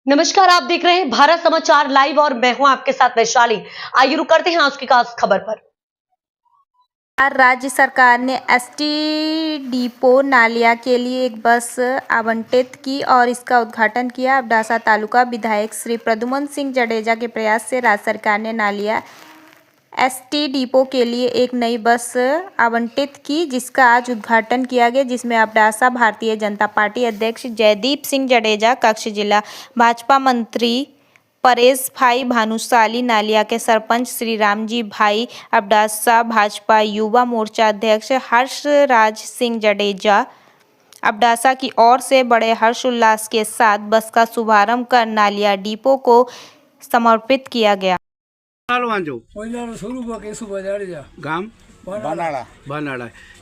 नमस्कार, आप देख रहे हैं भारत समाचार लाइव और मैं हूं आपके साथ वैशाली। आइए रुक करते हैं आज की खास खबर पर। राज्य सरकार ने एसटी डिपो नालिया के लिए एक बस आवंटित की और इसका उद्घाटन किया। अब्डासा तालुका विधायक श्री प्रद्युमन सिंह जडेजा के प्रयास से राज्य सरकार ने नालिया एसटी डिपो के लिए एक नई बस आवंटित की, जिसका आज उद्घाटन किया गया, जिसमें अब्डासा भारतीय जनता पार्टी अध्यक्ष जयदीप सिंह जडेजा, कक्ष जिला भाजपा मंत्री परेश भाई भानुशाली, नालिया के सरपंच श्री रामजी भाई, अब्डासा भाजपा युवा मोर्चा अध्यक्ष हर्षराज सिंह जडेजा, अब्डासा की ओर से बड़े हर्षोल्लास के साथ बस का शुभारंभ कर नालिया डिपो को समर्पित किया गया। गाम बनाड़ा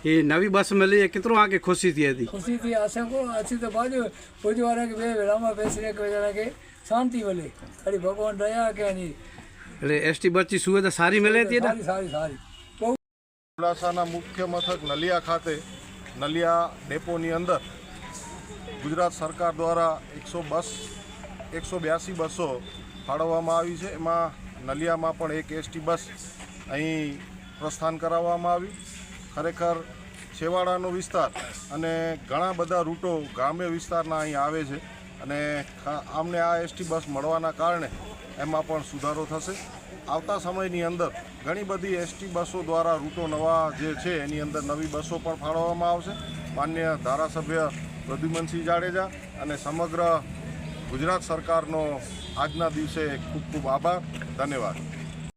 ये नवी बस मिली है, कितनों आके खुशी थी? यदि खुशी थी आशा को अच्छी तो बाजू बुधवार के बेरामा बेसरे के वजह के शांति मिले, अरे भगवान दया के नहीं એટલે એસટી બસની સુવિધા સારી મળે હતી ને? सारी सारी અબડાસાના મુખ્ય મથક નલિયા ખાતે નલિયા ડેપોની અંદર ગુજરાત સરકાર દ્વારા 182 બસો ફાળવવામાં આવી છે। એમાં નલિયામાં પણ એક એસટી બસ અહીં પ્રસ્થાન કરાવવામાં આવી। ખરેખર છેવાડાનો વિસ્તાર અને ઘણા બધા રૂટો ગ્રામ્ય વિસ્તારના અહીં આવે છે અને આમને આ એસટી બસ મળવાના કારણે એમાં પણ સુધારો થશે। આવતા સમયની અંદર ઘણી બધી એસટી બસો દ્વારા રૂટો નવા જે છે એની અંદર નવી બસો પણ ફાળવવામાં આવશે। માન્ય ધારાસભ્ય પ્રદ્યુમનસિંહ જાડેજા અને સમગ્ર ગુજરાત સરકારનો આજના દિવસે ખૂબ ખૂબ આભાર, ધન્યવાદ।